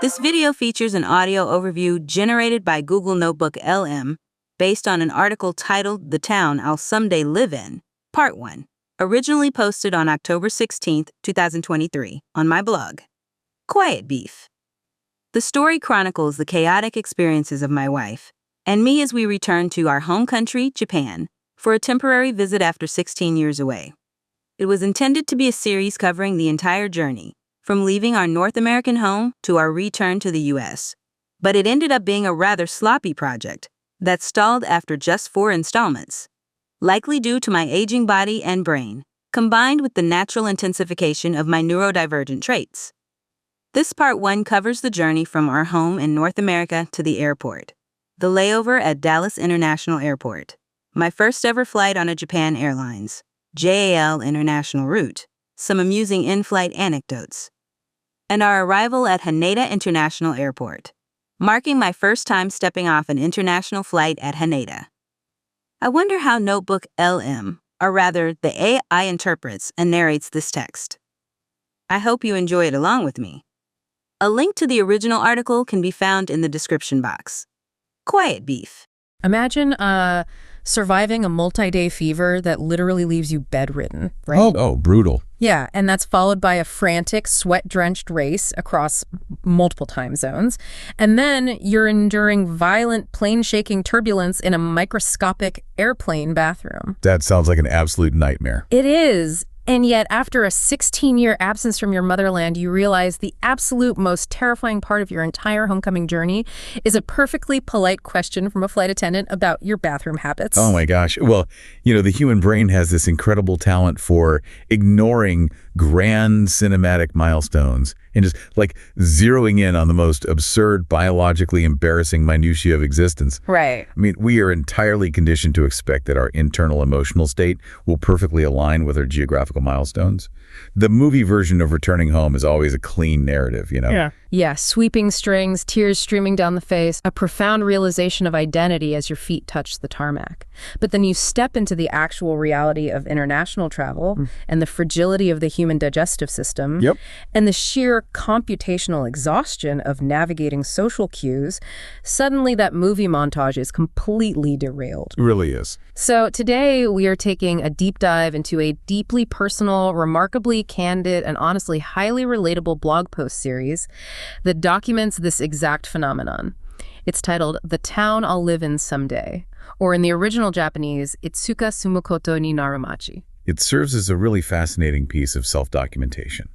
This video features an audio overview generated by Google NotebookLM based on an article titled The Town I'll Someday Live In, Part 1, originally posted on October 16, 2023, on my blog. Quiet Beef. The story chronicles the chaotic experiences of my wife and me as we return to our home country, Japan, for a temporary visit after 16 years away. It was intended to be a series covering the entire journey, from leaving our North American home to our return to the U.S. But it ended up being a rather sloppy project that stalled after just 4 installments, likely due to my aging body and brain, combined with the natural intensification of my neurodivergent traits. This Part 1 covers the journey from our home in North America to the airport, the layover at Dallas International Airport, my first ever flight on a Japan Airlines, JAL International route, some amusing in-flight anecdotes, and our arrival at Haneda International Airport, marking my first time stepping off an international flight at Haneda. I wonder how NotebookLM, or rather the AI, interprets and narrates this text. I hope you enjoy it along with me. A link to the original article can be found in the description box. Quiet Beef. Imagine surviving a multi-day fever that literally leaves you bedridden, right? Oh, brutal. Yeah, and that's followed by a frantic, sweat-drenched race across multiple time zones. And then you're enduring violent, plane-shaking turbulence in a microscopic airplane bathroom. That sounds like an absolute nightmare. It is. And yet, after a 16-year absence from your motherland, you realize the absolute most terrifying part of your entire homecoming journey is a perfectly polite question from a flight attendant about your bathroom habits. Oh my gosh. Well, the human brain has this incredible talent for ignoring grand cinematic milestones and just zeroing in on the most absurd, biologically embarrassing minutiae of existence. Right. I mean, we are entirely conditioned to expect that our internal emotional state will perfectly align with our geographical milestones. The movie version of returning home is always a clean narrative, Yeah, sweeping strings, tears streaming down the face, a profound realization of identity as your feet touch the tarmac. But then you step into the actual reality of international travel and the fragility of the human digestive system and the sheer computational exhaustion of navigating social cues. Suddenly that movie montage is completely derailed. It really is. So today we are taking a deep dive into a deeply personal, remarkably candid, and honestly highly relatable blog post series that documents this exact phenomenon. It's titled The Town I'll Live In Someday, or in the original Japanese, Itsuka Sumukoto ni Narumachi. It serves as a really fascinating piece of self-documentation.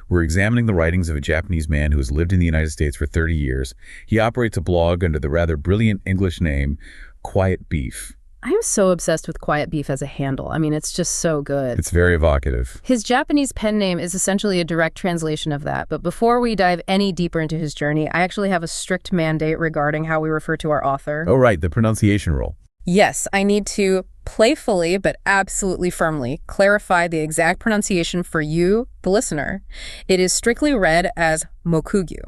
We're examining the writings of a Japanese man who has lived in the United States for 30 years. He operates a blog under the rather brilliant English name, Quiet Beef. I'm so obsessed with Quiet Beef as a handle. I mean, it's just so good. It's very evocative. His Japanese pen name is essentially a direct translation of that. But before we dive any deeper into his journey, I actually have a strict mandate regarding how we refer to our author. Oh, right, the pronunciation rule. Yes, I need to playfully, but absolutely firmly, clarify the exact pronunciation for you, the listener. It is strictly read as Mokugyu.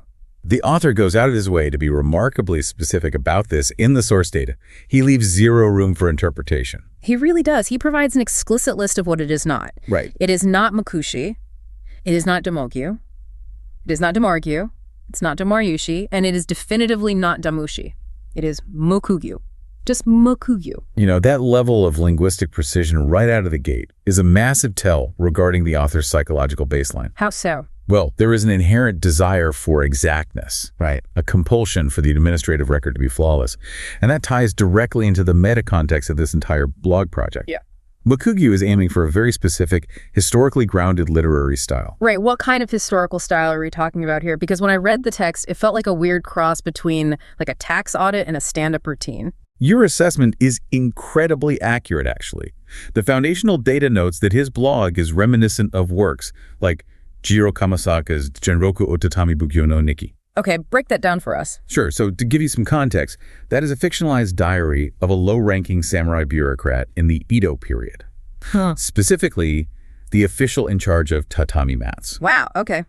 The author goes out of his way to be remarkably specific about this in the source data. He leaves zero room for interpretation. He really does. He provides an explicit list of what it is not. Right. It is not Makushi. It is not Demogyu. It is not Demargyu. It's not Demaryushi. And it is definitively not Damushi. It is Mokugyu. Just Mokugyu. That level of linguistic precision right out of the gate is a massive tell regarding the author's psychological baseline. How so? Well, there is an inherent desire for exactness, right? A compulsion for the administrative record to be flawless. And that ties directly into the meta context of this entire blog project. Yeah. Mokugyu is aiming for a very specific, historically grounded literary style. Right. What kind of historical style are we talking about here? Because when I read the text, it felt like a weird cross between a tax audit and a stand-up routine. Your assessment is incredibly accurate, actually. The foundational data notes that his blog is reminiscent of works like Jiro Kamasaka's Genroku Otatami Bukyo no Nikki. Okay, break that down for us. Sure. So to give you some context, that is a fictionalized diary of a low-ranking samurai bureaucrat in the Edo period. Specifically, the official in charge of tatami mats. Wow, okay.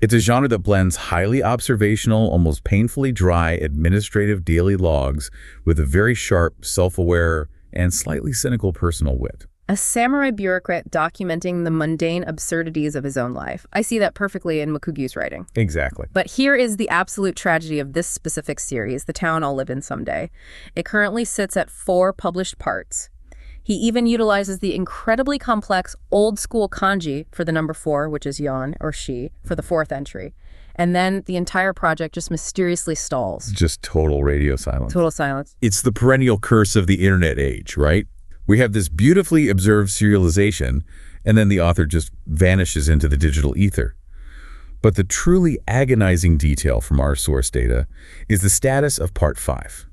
It's a genre that blends highly observational, almost painfully dry administrative daily logs with a very sharp, self-aware, and slightly cynical personal wit. A samurai bureaucrat documenting the mundane absurdities of his own life. I see that perfectly in Mukugyu's writing. Exactly. But here is the absolute tragedy of this specific series, The Town I'll Live in Someday. It currently sits at 4 published parts. He even utilizes the incredibly complex old-school kanji for the number 4, which is yon, or shi, for the 4th entry. And then the entire project just mysteriously stalls. Just total radio silence. Total silence. It's the perennial curse of the internet age, right? We have this beautifully observed serialization, and then the author just vanishes into the digital ether. But the truly agonizing detail from our source data is the status of Part 5.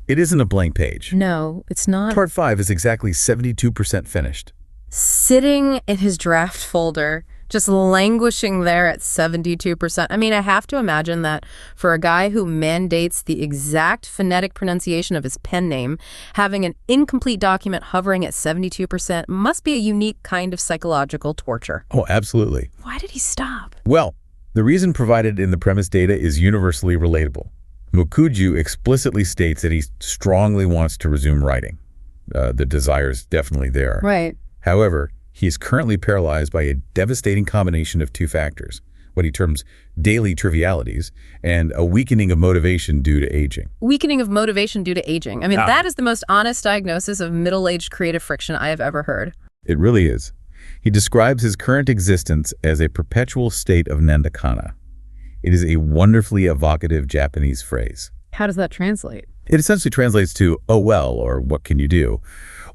It isn't a blank page. No, it's not. Part 5 is exactly 72% finished. Sitting in his draft folder, just languishing there at 72%. I mean, I have to imagine that for a guy who mandates the exact phonetic pronunciation of his pen name, having an incomplete document hovering at 72% must be a unique kind of psychological torture. Oh, absolutely. Why did he stop? Well, the reason provided in the premise data is universally relatable. Mukugyu explicitly states that he strongly wants to resume writing. The desire's definitely there. Right. However, he is currently paralyzed by a devastating combination of 2 factors, what he terms daily trivialities, and a weakening of motivation due to aging. Weakening of motivation due to aging. I mean, that is the most honest diagnosis of middle-aged creative friction I have ever heard. It really is. He describes his current existence as a perpetual state of nandakana. It is a wonderfully evocative Japanese phrase. How does that translate? It essentially translates to, oh well, or what can you do?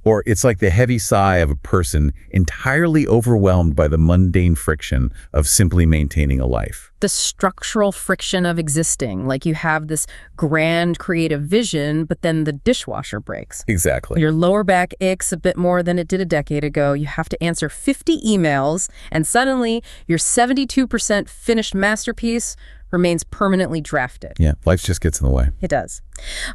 Or it's like the heavy sigh of a person entirely overwhelmed by the mundane friction of simply maintaining a life. The structural friction of existing, like you have this grand creative vision, but then the dishwasher breaks. Exactly. Your lower back aches a bit more than it did a decade ago. You have to answer 50 emails, and suddenly your 72% finished masterpiece remains permanently drafted. Yeah, life just gets in the way. It does.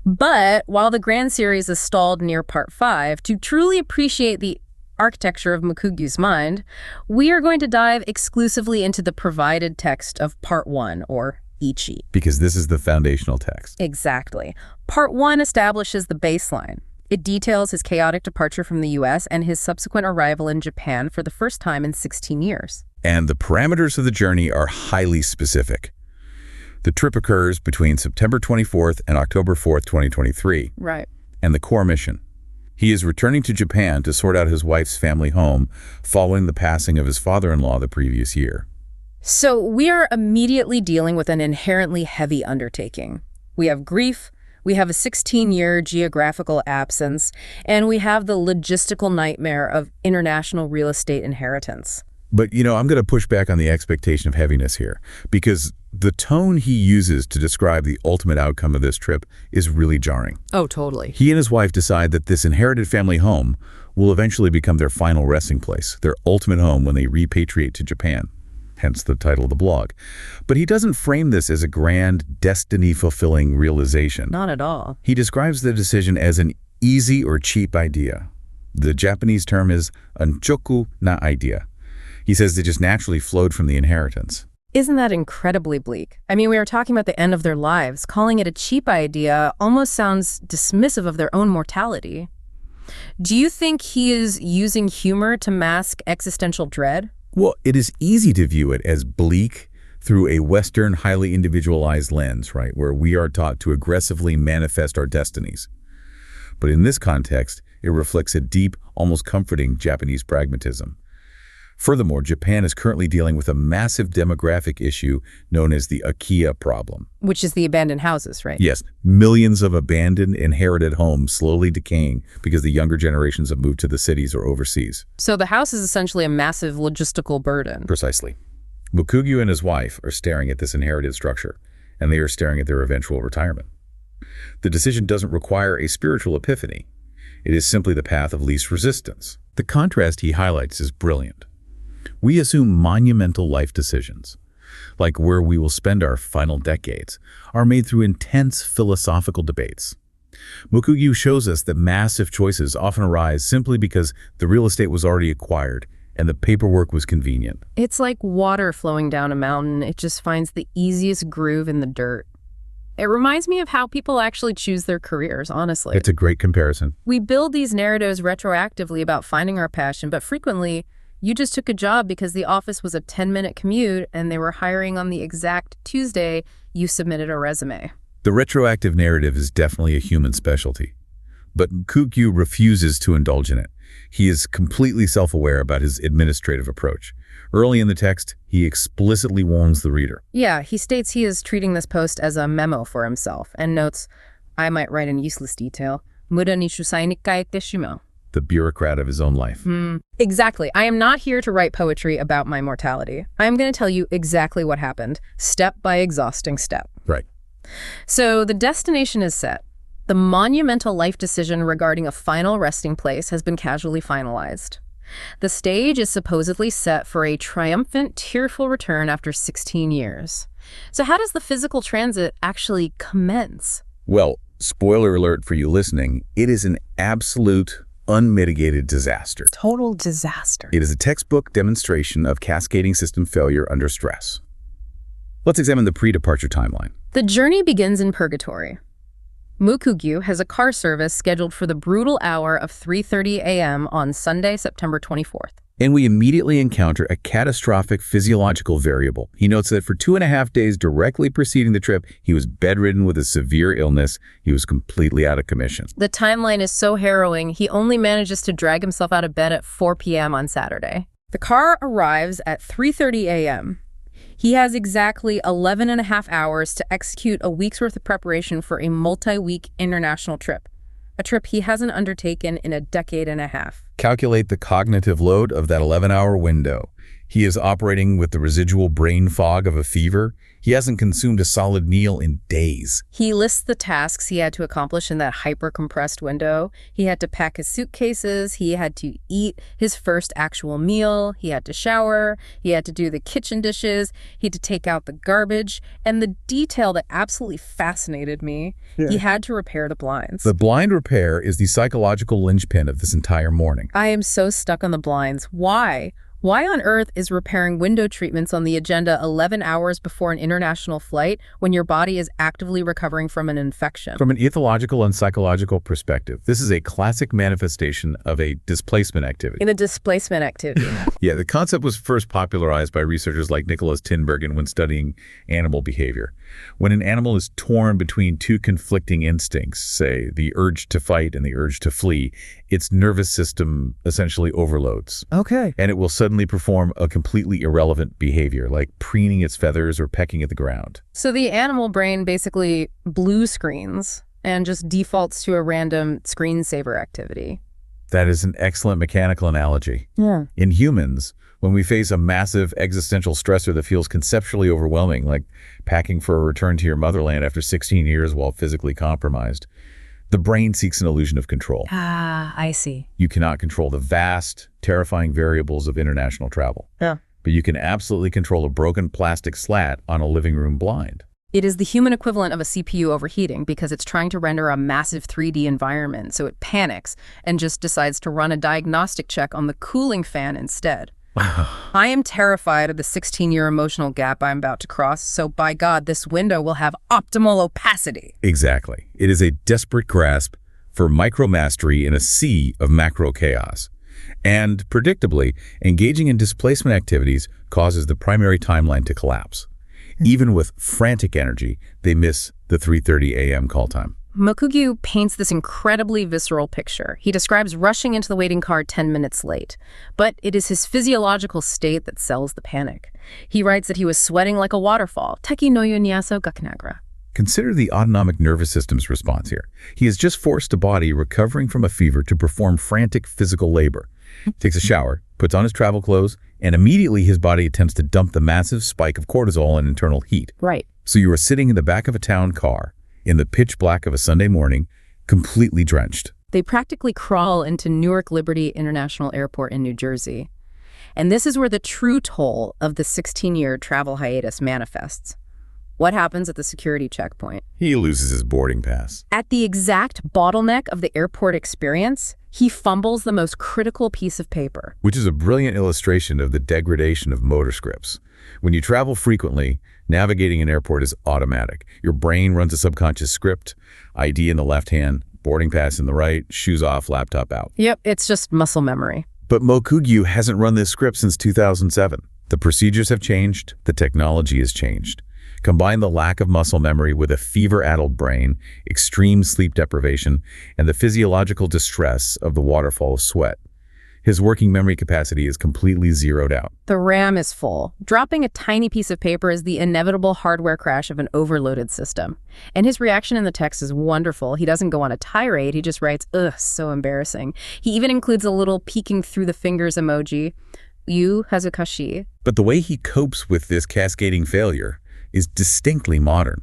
But while the grand series is stalled near Part 5, to truly appreciate the architecture of Mukugyu's mind, we are going to dive exclusively into the provided text of Part 1, or Ichi. Because this is the foundational text. Exactly. Part 1 establishes the baseline. It details his chaotic departure from the U.S. and his subsequent arrival in Japan for the first time in 16 years. And the parameters of the journey are highly specific. The trip occurs between September 24th and October 4th, 2023. Right. And the core mission. He is returning to Japan to sort out his wife's family home following the passing of his father-in-law the previous year. So we are immediately dealing with an inherently heavy undertaking. We have grief, we have a 16-year geographical absence, and we have the logistical nightmare of international real estate inheritance. But, I'm going to push back on the expectation of heaviness here, because the tone he uses to describe the ultimate outcome of this trip is really jarring. Oh, totally. He and his wife decide that this inherited family home will eventually become their final resting place, their ultimate home when they repatriate to Japan, hence the title of the blog. But he doesn't frame this as a grand, destiny-fulfilling realization. Not at all. He describes the decision as an easy or cheap idea. The Japanese term is anchoku na idea. He says it just naturally flowed from the inheritance. Isn't that incredibly bleak? I mean, we were talking about the end of their lives. Calling it a cheap idea almost sounds dismissive of their own mortality. Do you think he is using humor to mask existential dread? Well, it is easy to view it as bleak through a Western, highly individualized lens, right, where we are taught to aggressively manifest our destinies. But in this context, it reflects a deep, almost comforting Japanese pragmatism. Furthermore, Japan is currently dealing with a massive demographic issue known as the Akiya problem. Which is the abandoned houses, right? Yes, millions of abandoned, inherited homes slowly decaying because the younger generations have moved to the cities or overseas. So the house is essentially a massive logistical burden. Precisely. Mukugyu and his wife are staring at this inherited structure, and they are staring at their eventual retirement. The decision doesn't require a spiritual epiphany. It is simply the path of least resistance. The contrast he highlights is brilliant. We assume monumental life decisions, like where we will spend our final decades, are made through intense philosophical debates. Mukugyu shows us that massive choices often arise simply because the real estate was already acquired and the paperwork was convenient. It's like water flowing down a mountain. It just finds the easiest groove in the dirt. It reminds me of how people actually choose their careers, honestly. It's a great comparison. We build these narratives retroactively about finding our passion, but frequently, you just took a job because the office was a 10-minute commute and they were hiring on the exact Tuesday you submitted a resume. The retroactive narrative is definitely a human specialty. But Kukyu refuses to indulge in it. He is completely self-aware about his administrative approach. Early in the text, he explicitly warns the reader. Yeah, he states he is treating this post as a memo for himself and notes, I might write in useless detail, "Muda ni shusai ni kaete shimau." The bureaucrat of his own life. Exactly. I am not here to write poetry about my mortality. I am going to tell you exactly what happened, step by exhausting step. Right. So the destination is set. The monumental life decision regarding a final resting place has been casually finalized. The stage is supposedly set for a triumphant, tearful return after 16 years. So how does the physical transit actually commence? Well, spoiler alert for you listening, it is an absolute, unmitigated disaster. Total disaster. It is a textbook demonstration of cascading system failure under stress. Let's examine the pre-departure timeline. The journey begins in purgatory. Mukugyu has a car service scheduled for the brutal hour of 3:30 a.m. on Sunday, September 24th. And we immediately encounter a catastrophic physiological variable. He notes that for 2.5 days directly preceding the trip, he was bedridden with a severe illness. He was completely out of commission. The timeline is so harrowing, he only manages to drag himself out of bed at 4 p.m. on Saturday. The car arrives at 3:30 a.m. He has exactly 11 and a half hours to execute a week's worth of preparation for a multi-week international trip, a trip he hasn't undertaken in a decade and a half. Calculate the cognitive load of that 11-hour window. He is operating with the residual brain fog of a fever. He hasn't consumed a solid meal in days. He lists the tasks he had to accomplish in that hyper-compressed window. He had to pack his suitcases. He had to eat his first actual meal. He had to shower. He had to do the kitchen dishes. He had to take out the garbage. And the detail that absolutely fascinated me, he had to repair the blinds. The blind repair is the psychological linchpin of this entire morning. I am so stuck on the blinds. Why? Why on earth is repairing window treatments on the agenda 11 hours before an international flight when your body is actively recovering from an infection? From an ethological and psychological perspective, this is a classic manifestation of a displacement activity. In a displacement activity. Yeah, the concept was first popularized by researchers like Nicholas Tinbergen when studying animal behavior. When an animal is torn between two conflicting instincts, say the urge to fight and the urge to flee, its nervous system essentially overloads. Okay. And it will suddenly perform a completely irrelevant behavior, like preening its feathers or pecking at the ground. So the animal brain basically blue screens and just defaults to a random screensaver activity. That is an excellent mechanical analogy. Yeah. In humans, when we face a massive existential stressor that feels conceptually overwhelming, like packing for a return to your motherland after 16 years while physically compromised, the brain seeks an illusion of control. Ah, I see. You cannot control the vast, terrifying variables of international travel. Yeah. But you can absolutely control a broken plastic slat on a living room blind. It is the human equivalent of a CPU overheating because it's trying to render a massive 3D environment, so it panics and just decides to run a diagnostic check on the cooling fan instead. I am terrified of the 16-year emotional gap I'm about to cross, so by God, this window will have optimal opacity. Exactly. It is a desperate grasp for micro-mastery in a sea of macro chaos. And predictably, engaging in displacement activities causes the primary timeline to collapse. Even with frantic energy, they miss the 3:30 a.m. call time. Mukugyu paints this incredibly visceral picture. He describes rushing into the waiting car 10 minutes late. But it is his physiological state that sells the panic. He writes that he was sweating like a waterfall. Teki no yo niaso gakinagra. Consider the autonomic nervous system's response here. He has just forced a body recovering from a fever to perform frantic physical labor. Takes a shower, puts on his travel clothes, and immediately his body attempts to dump the massive spike of cortisol and internal heat. Right. So you are sitting in the back of a town car, in the pitch black of a Sunday morning, completely drenched. They practically crawl into Newark Liberty International Airport in New Jersey. And this is where the true toll of the 16-year travel hiatus manifests. What happens at the security checkpoint? He loses his boarding pass. At the exact bottleneck of the airport experience, He fumbles the most critical piece of paper. Which is a brilliant illustration of the degradation of motor scripts. When you travel frequently, navigating an airport is automatic. Your brain runs a subconscious script, ID in the left hand, boarding pass in the right, shoes off, laptop out. Yep, it's just muscle memory. But Mokugyu hasn't run this script since 2007. The procedures have changed, the technology has changed. Combine the lack of muscle memory with a fever-addled brain, extreme sleep deprivation, and the physiological distress of the waterfall of sweat. His working memory capacity is completely zeroed out. The RAM is full. Dropping a tiny piece of paper is the inevitable hardware crash of an overloaded system. And his reaction in the text is wonderful. He doesn't go on a tirade. He just writes, ugh, so embarrassing. He even includes a little peeking through the fingers emoji. Yu hazukashi. But the way he copes with this cascading failure is distinctly modern.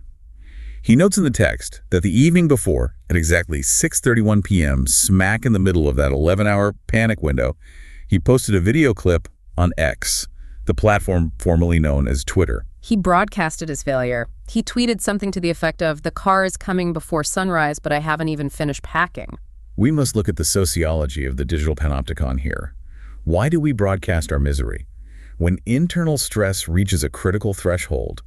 He notes in the text that the evening before, at exactly 6:31 p.m., smack in the middle of that 11-hour panic window, he posted a video clip on X, the platform formerly known as Twitter. He broadcasted his failure. He tweeted something to the effect of, the car is coming before sunrise, but I haven't even finished packing. We must look at the sociology of the digital panopticon here. Why do we broadcast our misery? When internal stress reaches a critical threshold,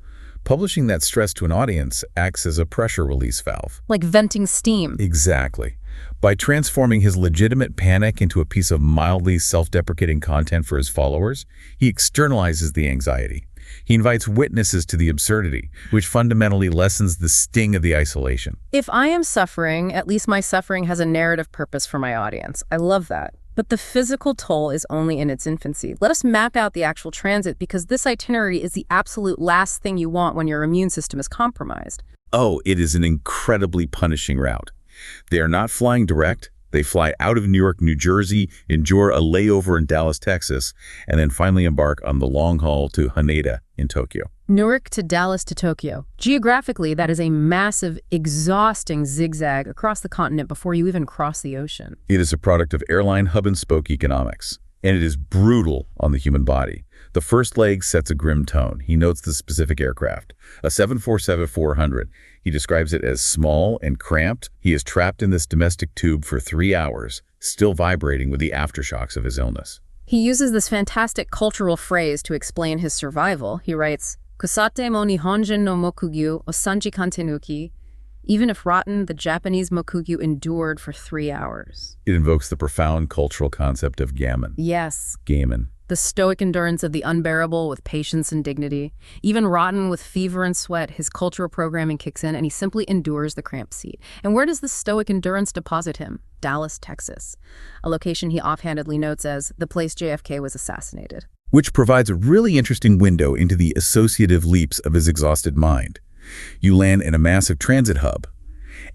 publishing that stress to an audience acts as a pressure release valve. Like venting steam. Exactly. By transforming his legitimate panic into a piece of mildly self-deprecating content for his followers, he externalizes the anxiety. He invites witnesses to the absurdity, which fundamentally lessens the sting of the isolation. If I am suffering, at least my suffering has a narrative purpose for my audience. I love that. But the physical toll is only in its infancy. Let us map out the actual transit, because this itinerary is the absolute last thing you want when your immune system is compromised. Oh, it is an incredibly punishing route. They are not flying direct. They fly out of Newark, New Jersey, endure a layover in Dallas, Texas, and then finally embark on the long haul to Haneda in Tokyo. Newark to Dallas to Tokyo. Geographically, that is a massive, exhausting zigzag across the continent before you even cross the ocean. It is a product of airline hub-and-spoke economics, and it is brutal on the human body. The first leg sets a grim tone. He notes the specific aircraft, a 747-400. He describes it as small and cramped. He is trapped in this domestic tube for 3 hours, still vibrating with the aftershocks of his illness. He uses this fantastic cultural phrase to explain his survival. He writes, Kusate mo nihonjin no mokugyu o sanji kantenuki. Even if rotten, the Japanese mokugyu endured for 3 hours. It invokes the profound cultural concept of gammon. Yes. Gammon. The stoic endurance of the unbearable with patience and dignity. Even rotten with fever and sweat, his cultural programming kicks in and he simply endures the cramped seat. And where does the stoic endurance deposit him? Dallas, Texas, a location he offhandedly notes as the place JFK was assassinated. Which provides a really interesting window into the associative leaps of his exhausted mind. You land in a massive transit hub,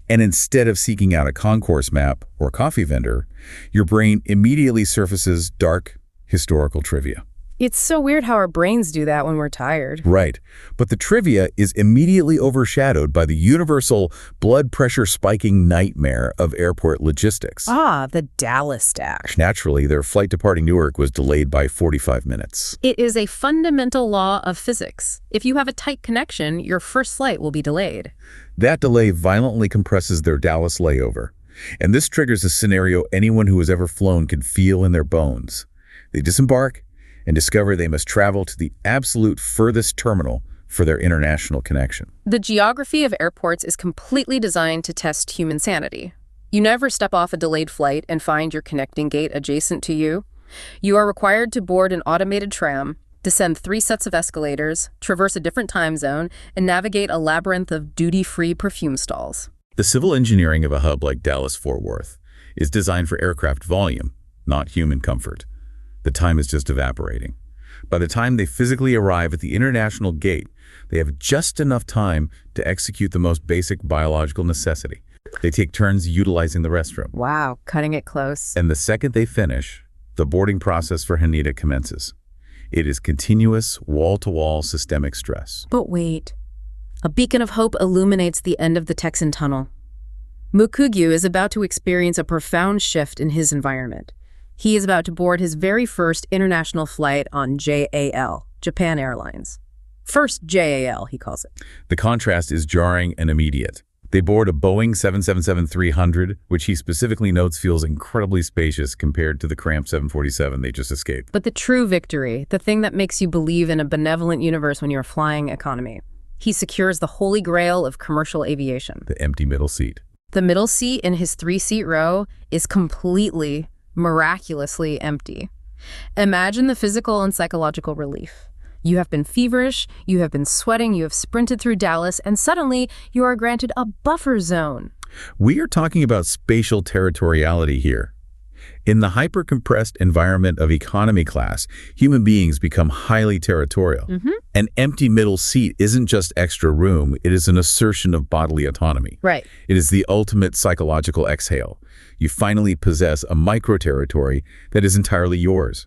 and instead of seeking out a concourse map or coffee vendor, your brain immediately surfaces dark, historical trivia. It's so weird how our brains do that when we're tired. Right. But the trivia is immediately overshadowed by the universal blood pressure spiking nightmare of airport logistics. Ah, the Dallas stack. Naturally, their flight departing Newark was delayed by 45 minutes. It is a fundamental law of physics. If you have a tight connection, your first flight will be delayed. That delay violently compresses their Dallas layover. And this triggers a scenario anyone who has ever flown can feel in their bones. They disembark and discover they must travel to the absolute furthest terminal for their international connection. The geography of airports is completely designed to test human sanity. You never step off a delayed flight and find your connecting gate adjacent to you. You are required to board an automated tram, descend 3 sets of escalators, traverse a different time zone, and navigate a labyrinth of duty-free perfume stalls. The civil engineering of a hub like Dallas-Fort Worth is designed for aircraft volume, not human comfort. The time is just evaporating. By the time they physically arrive at the international gate, they have just enough time to execute the most basic biological necessity. They take turns utilizing the restroom. Wow, cutting it close. And the second they finish, the boarding process for Haneda commences. It is continuous, wall-to-wall systemic stress. But wait. A beacon of hope illuminates the end of the Texan tunnel. Mukugyu is about to experience a profound shift in his environment. He is about to board his very first international flight on JAL, Japan Airlines. First JAL, he calls it. The contrast is jarring and immediate. They board a Boeing 777-300, which he specifically notes feels incredibly spacious compared to the cramped 747 they just escaped. But the true victory, the thing that makes you believe in a benevolent universe when you're flying economy, he secures the holy grail of commercial aviation. The empty middle seat. The middle seat in his 3-seat row is completely, miraculously empty. Imagine the physical and psychological relief. You have been feverish, you have been sweating, you have sprinted through Dallas, and suddenly you are granted a buffer zone. We are talking about spatial territoriality here. In the hyper-compressed environment of economy class, human beings become highly territorial. An empty middle seat isn't just extra room, it is an assertion of bodily autonomy. Right. It is the ultimate psychological exhale. You finally possess a micro-territory that is entirely yours.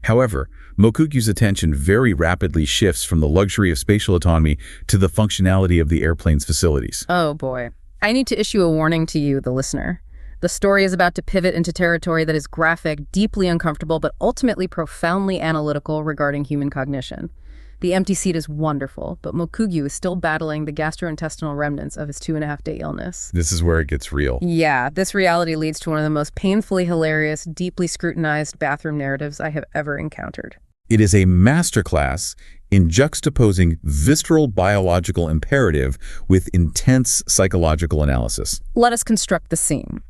However, Mokugyu's attention very rapidly shifts from the luxury of spatial autonomy to the functionality of the airplane's facilities. Oh boy. I need to issue a warning to you, the listener. The story is about to pivot into territory that is graphic, deeply uncomfortable, but ultimately profoundly analytical regarding human cognition. The empty seat is wonderful, but Mokugyu is still battling the gastrointestinal remnants of his 2.5-day illness. This is where it gets real. Yeah, this reality leads to one of the most painfully hilarious, deeply scrutinized bathroom narratives I have ever encountered. It is a masterclass in juxtaposing visceral biological imperative with intense psychological analysis. Let us construct the scene.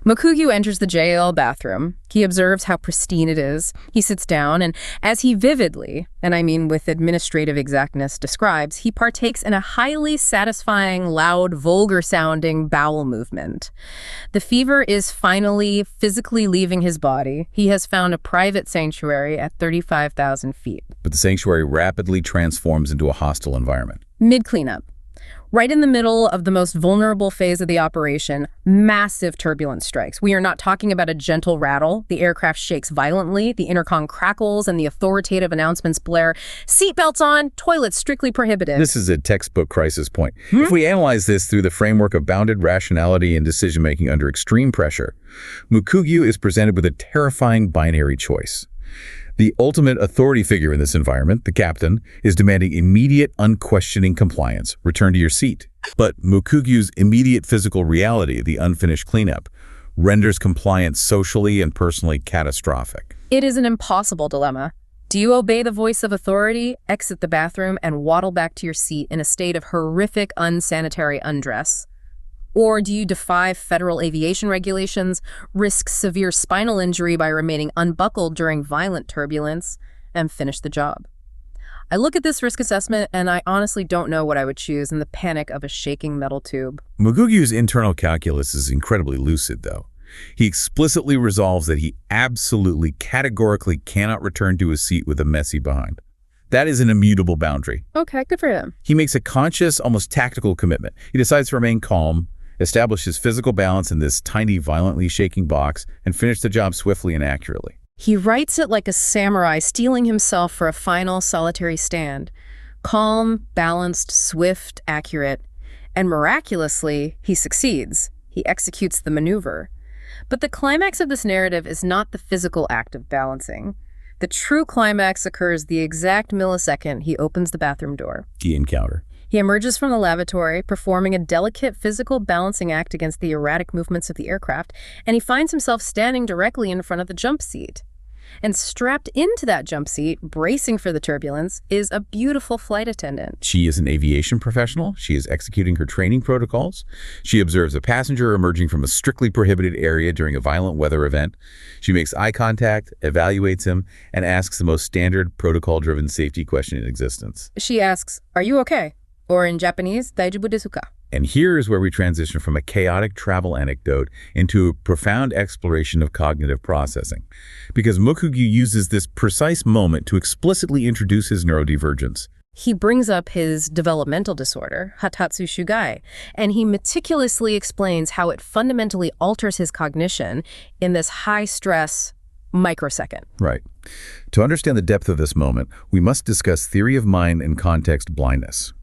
Mokugyu enters the JAL bathroom. He observes how pristine it is. He sits down, and as he vividly, and I mean with administrative exactness, describes, he partakes in a highly satisfying, loud, vulgar-sounding bowel movement. The fever is finally physically leaving his body. He has found a private sanctuary at 35,000 feet. But the sanctuary rapidly transforms into a hostile environment. Mid-cleanup. Right in the middle of the most vulnerable phase of the operation, massive turbulence strikes. We are not talking about a gentle rattle. The aircraft shakes violently, the intercom crackles, and the authoritative announcements blare, "Seatbelts on, toilets strictly prohibited." This is a textbook crisis point. If we analyze this through the framework of bounded rationality and decision-making under extreme pressure, Mokugyu is presented with a terrifying binary choice. The ultimate authority figure in this environment, the captain, is demanding immediate, unquestioning compliance. Return to your seat. But Mokugyu's immediate physical reality, the unfinished cleanup, renders compliance socially and personally catastrophic. It is an impossible dilemma. Do you obey the voice of authority, exit the bathroom, and waddle back to your seat in a state of horrific, unsanitary undress? Or do you defy federal aviation regulations, risk severe spinal injury by remaining unbuckled during violent turbulence, and finish the job? I look at this risk assessment and I honestly don't know what I would choose in the panic of a shaking metal tube. Mokugyu's internal calculus is incredibly lucid, though. He explicitly resolves that he absolutely, categorically cannot return to his seat with a messy behind. That is an immutable boundary. Okay, good for him. He makes a conscious, almost tactical commitment. He decides to remain calm, establish his physical balance in this tiny, violently shaking box, and finish the job swiftly and accurately. He writes it like a samurai steeling himself for a final solitary stand. Calm, balanced, swift, accurate. And miraculously, he succeeds. He executes the maneuver. But the climax of this narrative is not the physical act of balancing. The true climax occurs the exact millisecond he opens the bathroom door. The encounter. He emerges from the lavatory, performing a delicate physical balancing act against the erratic movements of the aircraft, and he finds himself standing directly in front of the jump seat. And strapped into that jump seat, bracing for the turbulence, is a beautiful flight attendant. She is an aviation professional. She is executing her training protocols. She observes a passenger emerging from a strictly prohibited area during a violent weather event. She makes eye contact, evaluates him, and asks the most standard protocol-driven safety question in existence. She asks, "Are you okay?" Or in Japanese, "Daijoubu desu ka?" And here is where we transition from a chaotic travel anecdote into a profound exploration of cognitive processing. Because Mokugyu uses this precise moment to explicitly introduce his neurodivergence. He brings up his developmental disorder, Hatatsu Shugai, and he meticulously explains how it fundamentally alters his cognition in this high-stress microsecond. Right. To understand the depth of this moment, we must discuss theory of mind and context blindness.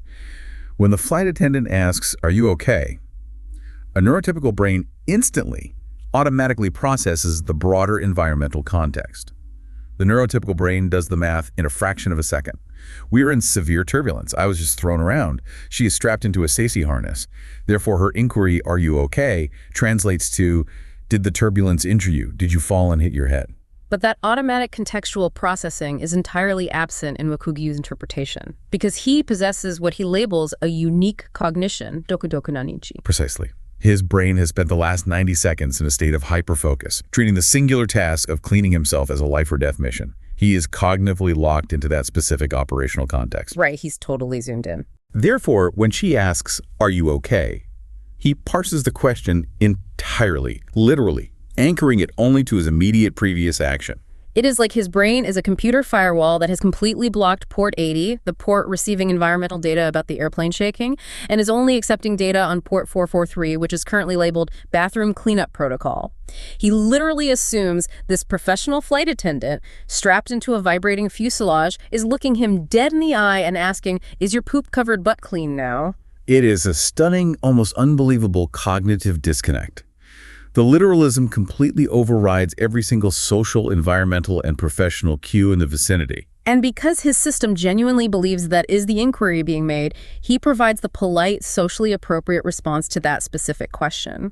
When the flight attendant asks, "Are you okay?" a neurotypical brain instantly, automatically processes the broader environmental context. The neurotypical brain does the math in a fraction of a second. We are in severe turbulence. I was just thrown around. She is strapped into a safety harness. Therefore, her inquiry, "Are you okay?" translates to, "Did the turbulence injure you? Did you fall and hit your head?" But that automatic contextual processing is entirely absent in Mukugyu's interpretation, because he possesses what he labels a unique cognition, dokudoku naninchi. Precisely. His brain has spent the last 90 seconds in a state of hyperfocus, treating the singular task of cleaning himself as a life or death mission. He is cognitively locked into that specific operational context. Right, he's totally zoomed in. Therefore, when she asks, "Are you okay?" he parses the question entirely, literally, anchoring it only to his immediate previous action. It is like his brain is a computer firewall that has completely blocked port 80, the port receiving environmental data about the airplane shaking, and is only accepting data on port 443, which is currently labeled bathroom cleanup protocol. He literally assumes this professional flight attendant, strapped into a vibrating fuselage, is looking him dead in the eye and asking, "Is your poop-covered butt clean now?" It is a stunning, almost unbelievable cognitive disconnect. The literalism completely overrides every single social, environmental, and professional cue in the vicinity. And because his system genuinely believes that is the inquiry being made, he provides the polite, socially appropriate response to that specific question.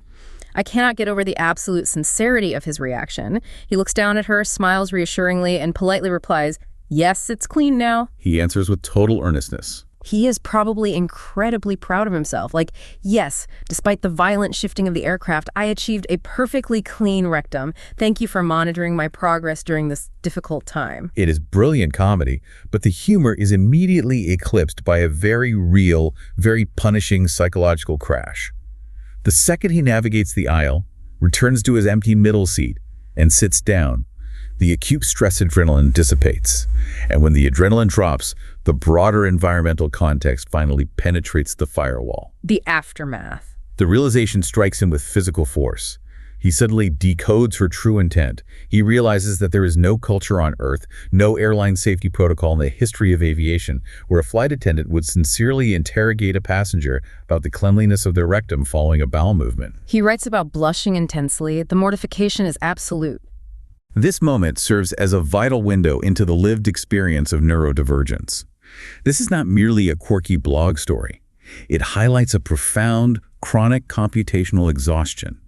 I cannot get over the absolute sincerity of his reaction. He looks down at her, smiles reassuringly, and politely replies, "Yes, it's clean now." He answers with total earnestness. He is probably incredibly proud of himself. Like, "Yes, despite the violent shifting of the aircraft, I achieved a perfectly clean rectum. Thank you for monitoring my progress during this difficult time." It is brilliant comedy, but the humor is immediately eclipsed by a very real, very punishing psychological crash. The second he navigates the aisle, returns to his empty middle seat, and sits down, the acute stress adrenaline dissipates. And when the adrenaline drops, the broader environmental context finally penetrates the firewall. The aftermath. The realization strikes him with physical force. He suddenly decodes her true intent. He realizes that there is no culture on Earth, no airline safety protocol in the history of aviation, where a flight attendant would sincerely interrogate a passenger about the cleanliness of their rectum following a bowel movement. He writes about blushing intensely. The mortification is absolute. This moment serves as a vital window into the lived experience of neurodivergence. This is not merely a quirky blog story. It highlights a profound, chronic computational exhaustion.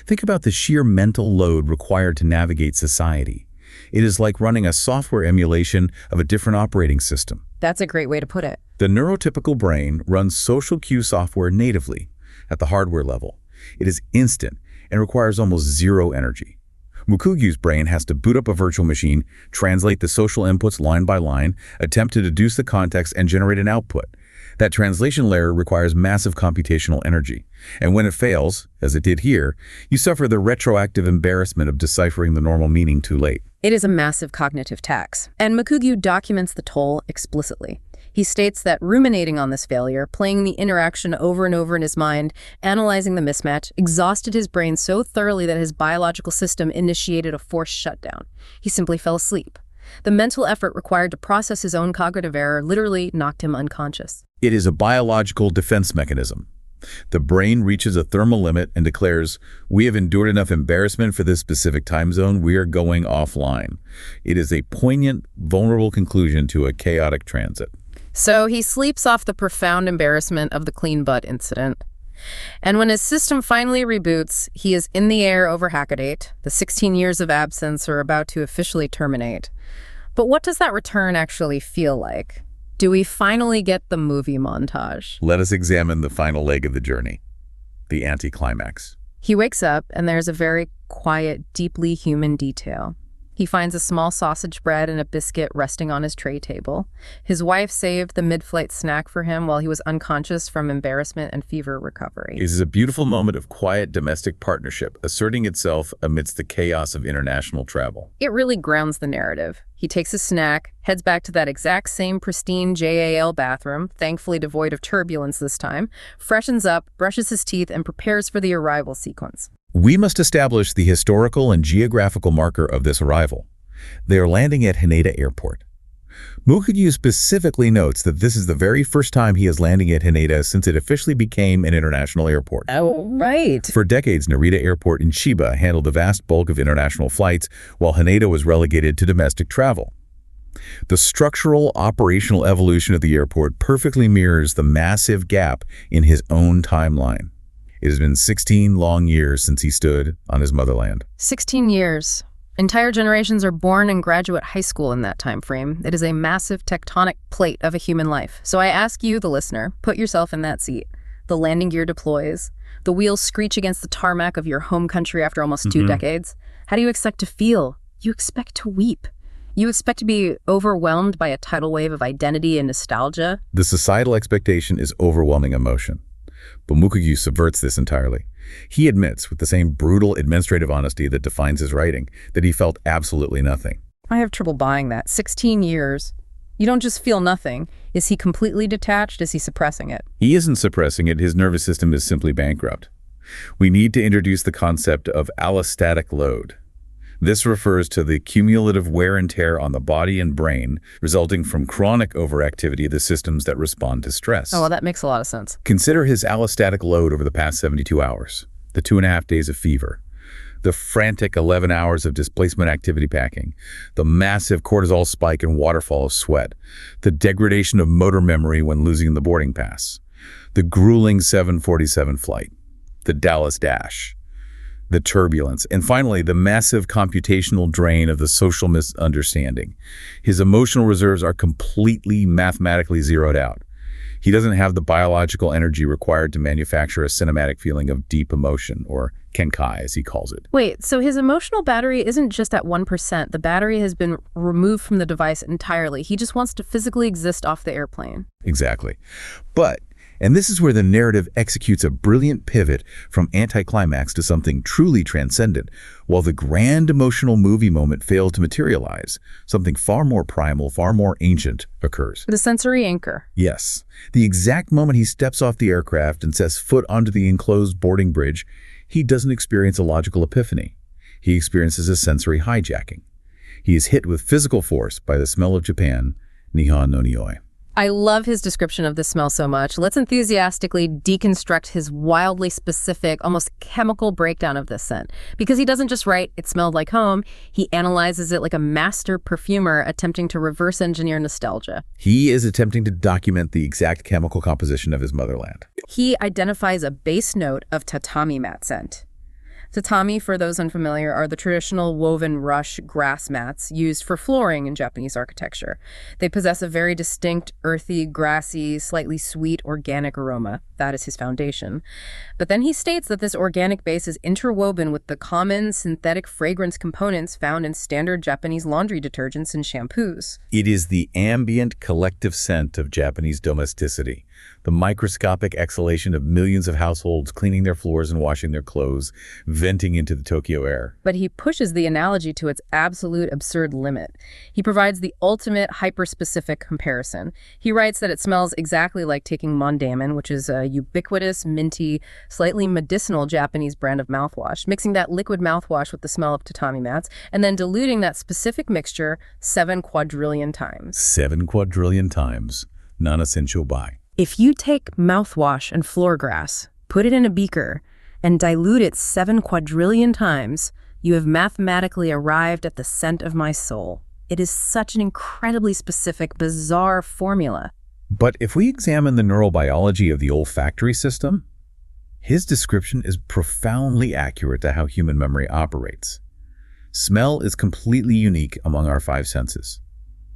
Think about the sheer mental load required to navigate society. It is like running a software emulation of a different operating system. That's a great way to put it. The neurotypical brain runs social cue software natively at the hardware level. It is instant and requires almost zero energy. Mukugyu's brain has to boot up a virtual machine, translate the social inputs line by line, attempt to deduce the context, and generate an output. That translation layer requires massive computational energy. And when it fails, as it did here, you suffer the retroactive embarrassment of deciphering the normal meaning too late. It is a massive cognitive tax, and Mukugyu documents the toll explicitly. He states that ruminating on this failure, playing the interaction over and over in his mind, analyzing the mismatch, exhausted his brain so thoroughly that his biological system initiated a forced shutdown. He simply fell asleep. The mental effort required to process his own cognitive error literally knocked him unconscious. It is a biological defense mechanism. The brain reaches a thermal limit and declares, "We have endured enough embarrassment for this specific time zone. We are going offline." It is a poignant, vulnerable conclusion to a chaotic transit. So he sleeps off the profound embarrassment of the clean butt incident. And when his system finally reboots, he is in the air over Hakodate. The 16 years of absence are about to officially terminate. But what does that return actually feel like? Do we finally get the movie montage? Let us examine the final leg of the journey, the anticlimax. He wakes up, and there's a very quiet, deeply human detail. He finds a small sausage bread and a biscuit resting on his tray table. His wife saved the mid-flight snack for him while he was unconscious from embarrassment and fever recovery. It is a beautiful moment of quiet domestic partnership asserting itself amidst the chaos of international travel. It really grounds the narrative. He takes his snack, heads back to that exact same pristine JAL bathroom, thankfully devoid of turbulence this time, freshens up, brushes his teeth, and prepares for the arrival sequence. We must establish the historical and geographical marker of this arrival. They are landing at Haneda Airport. Mukherjee specifically notes that this is the very first time he is landing at Haneda since it officially became an international airport. Oh, right. For decades, Narita Airport in Chiba handled the vast bulk of international flights, while Haneda was relegated to domestic travel. The structural, operational evolution of the airport perfectly mirrors the massive gap in his own timeline. It has been 16 long years since he stood on his motherland. 16 years. Entire generations are born and graduate high school in that time frame. It is a massive tectonic plate of a human life. So I ask you, the listener, put yourself in that seat. The landing gear deploys. The wheels screech against the tarmac of your home country after almost 2 decades. How do you expect to feel? You expect to weep. You expect to be overwhelmed by a tidal wave of identity and nostalgia. The societal expectation is overwhelming emotion. But Mukherjee subverts this entirely. He admits, with the same brutal administrative honesty that defines his writing, that he felt absolutely nothing. I have trouble buying that. 16 years. You don't just feel nothing. Is he completely detached? Is he suppressing it? He isn't suppressing it. His nervous system is simply bankrupt. We need to introduce the concept of allostatic load. This refers to the cumulative wear and tear on the body and brain resulting from chronic overactivity of the systems that respond to stress. Oh, well, that makes a lot of sense. Consider his allostatic load over the past 72 hours, the 2.5 days of fever, the frantic 11 hours of displacement activity packing, the massive cortisol spike and waterfall of sweat, the degradation of motor memory when losing the boarding pass, the grueling 747 flight, the Dallas dash, the turbulence, and finally, the massive computational drain of the social misunderstanding. His emotional reserves are completely mathematically zeroed out. He doesn't have the biological energy required to manufacture a cinematic feeling of deep emotion, or kenkai, as he calls it. Wait, so his emotional battery isn't just at 1%. The battery has been removed from the device entirely. He just wants to physically exist off the airplane. Exactly. And this is where the narrative executes a brilliant pivot from anticlimax to something truly transcendent. While the grand emotional movie moment failed to materialize, something far more primal, far more ancient occurs. The sensory anchor. Yes. The exact moment he steps off the aircraft and sets foot onto the enclosed boarding bridge, he doesn't experience a logical epiphany. He experiences a sensory hijacking. He is hit with physical force by the smell of Japan, Nihon no Nioi. I love his description of the smell so much. Let's enthusiastically deconstruct his wildly specific, almost chemical breakdown of this scent. Because he doesn't just write, "It smelled like home," he analyzes it like a master perfumer attempting to reverse engineer nostalgia. He is attempting to document the exact chemical composition of his motherland. He identifies a base note of tatami mat scent. Tatami, for those unfamiliar, are the traditional woven rush grass mats used for flooring in Japanese architecture. They possess a very distinct, earthy, grassy, slightly sweet, organic aroma. That is his foundation. But then he states that this organic base is interwoven with the common synthetic fragrance components found in standard Japanese laundry detergents and shampoos. It is the ambient collective scent of Japanese domesticity, the microscopic exhalation of millions of households cleaning their floors and washing their clothes, venting into the Tokyo air. But he pushes the analogy to its absolute absurd limit. He provides the ultimate hyper-specific comparison. He writes that it smells exactly like taking Mondamin, which is a ubiquitous, minty, slightly medicinal Japanese brand of mouthwash, mixing that liquid mouthwash with the smell of tatami mats, and then diluting that specific mixture 7 quadrillion times. 7 quadrillion times. Non-essential buy. If you take mouthwash and floor grass, put it in a beaker, and dilute it 7 quadrillion times, you have mathematically arrived at the scent of my soul. It is such an incredibly specific, bizarre formula. But if we examine the neurobiology of the olfactory system, his description is profoundly accurate to how human memory operates. Smell is completely unique among our 5 senses.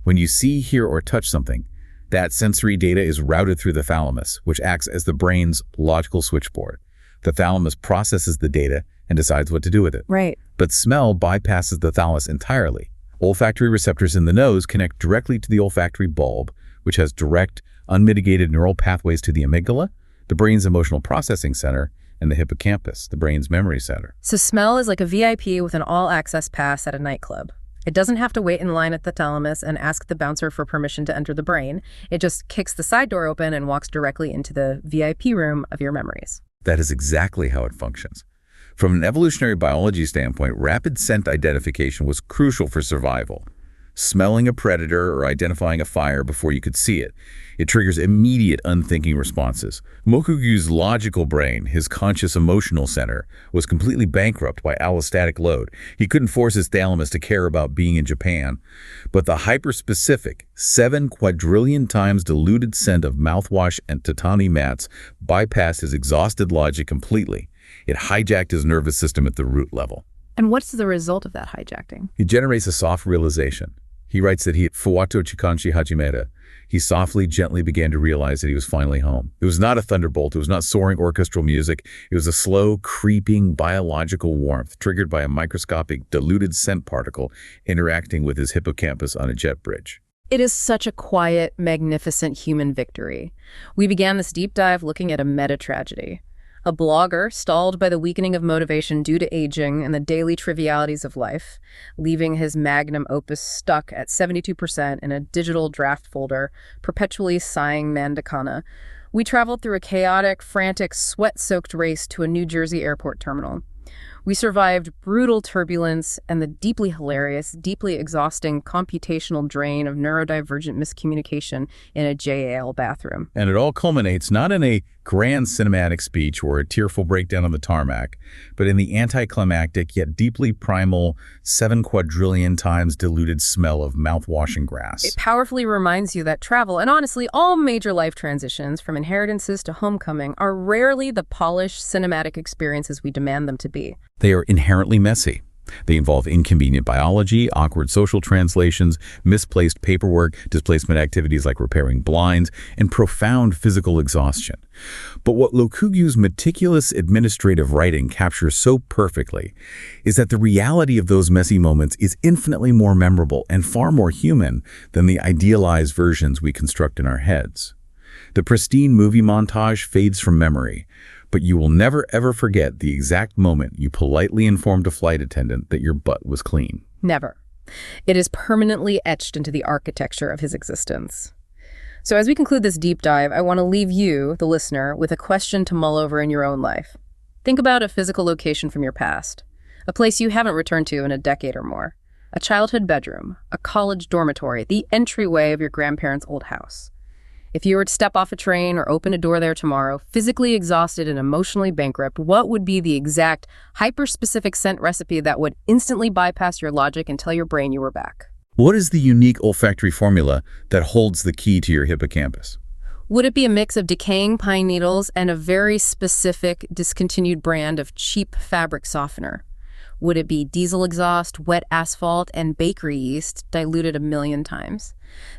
When you see, hear, or touch something, that sensory data is routed through the thalamus, which acts as the brain's logical switchboard. The thalamus processes the data and decides what to do with it. Right. But smell bypasses the thalamus entirely. Olfactory receptors in the nose connect directly to the olfactory bulb, which has direct, unmitigated neural pathways to the amygdala, the brain's emotional processing center, and the hippocampus, the brain's memory center. So smell is like a VIP with an all-access pass at a nightclub. It doesn't have to wait in line at the thalamus and ask the bouncer for permission to enter the brain. It just kicks the side door open and walks directly into the VIP room of your memories. That is exactly how it functions. From an evolutionary biology standpoint, rapid scent identification was crucial for survival. smelling a predator or identifying a fire before you could see it. It triggers immediate unthinking responses. Mokugu's logical brain, his conscious emotional center, was completely bankrupt by allostatic load. He couldn't force his thalamus to care about being in Japan. But the hyper-specific, 7 quadrillion times diluted scent of mouthwash and tatami mats bypassed his exhausted logic completely. It hijacked his nervous system at the root level. And what's the result of that hijacking? He generates a soft realization. He writes that Fuwato Chikanshi Hajimeta. He softly, gently began to realize that he was finally home. It was not a thunderbolt. It was not soaring orchestral music. It was a slow, creeping biological warmth triggered by a microscopic, diluted scent particle interacting with his hippocampus on a jet bridge. It is such a quiet, magnificent human victory. We began this deep dive looking at a meta-tragedy. A blogger stalled by the weakening of motivation due to aging and the daily trivialities of life, leaving his magnum opus stuck at 72% in a digital draft folder, perpetually sighing Mandakana. We traveled through a chaotic, frantic, sweat-soaked race to a New Jersey airport terminal. We survived brutal turbulence and the deeply hilarious, deeply exhausting computational drain of neurodivergent miscommunication in a JAL bathroom. And it all culminates not in a grand cinematic speech or a tearful breakdown on the tarmac, but in the anticlimactic yet deeply primal 7 quadrillion times diluted smell of mouthwash and grass. It powerfully reminds you that travel, and honestly all major life transitions from inheritances to homecoming, are rarely the polished cinematic experiences we demand them to be. They are inherently messy. They involve inconvenient biology, awkward social translations, misplaced paperwork, displacement activities like repairing blinds, and profound physical exhaustion. But what Mokugu's meticulous administrative writing captures so perfectly is that the reality of those messy moments is infinitely more memorable and far more human than the idealized versions we construct in our heads. The pristine movie montage fades from memory, but you will never ever forget the exact moment you politely informed a flight attendant that your butt was clean. Never. It is permanently etched into the architecture of his existence. So as we conclude this deep dive, I want to leave you, the listener, with a question to mull over in your own life. Think about a physical location from your past, a place you haven't returned to in a decade or more, a childhood bedroom, a college dormitory, the entryway of your grandparents' old house. If you were to step off a train or open a door there tomorrow, physically exhausted and emotionally bankrupt, what would be the exact hyper-specific scent recipe that would instantly bypass your logic and tell your brain you were back? What is the unique olfactory formula that holds the key to your hippocampus? Would it be a mix of decaying pine needles and a very specific discontinued brand of cheap fabric softener? Would it be diesel exhaust, wet asphalt, and bakery yeast diluted 1,000,000 times?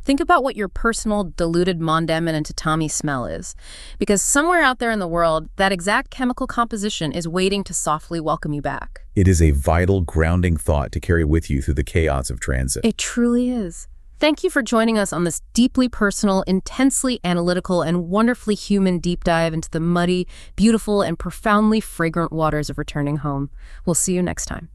Think about what your personal diluted mondamin and tatami smell is, because somewhere out there in the world, that exact chemical composition is waiting to softly welcome you back. It is a vital, grounding thought to carry with you through the chaos of transit. It truly is. Thank you for joining us on this deeply personal, intensely analytical, and wonderfully human deep dive into the muddy, beautiful, and profoundly fragrant waters of returning home. We'll see you next time.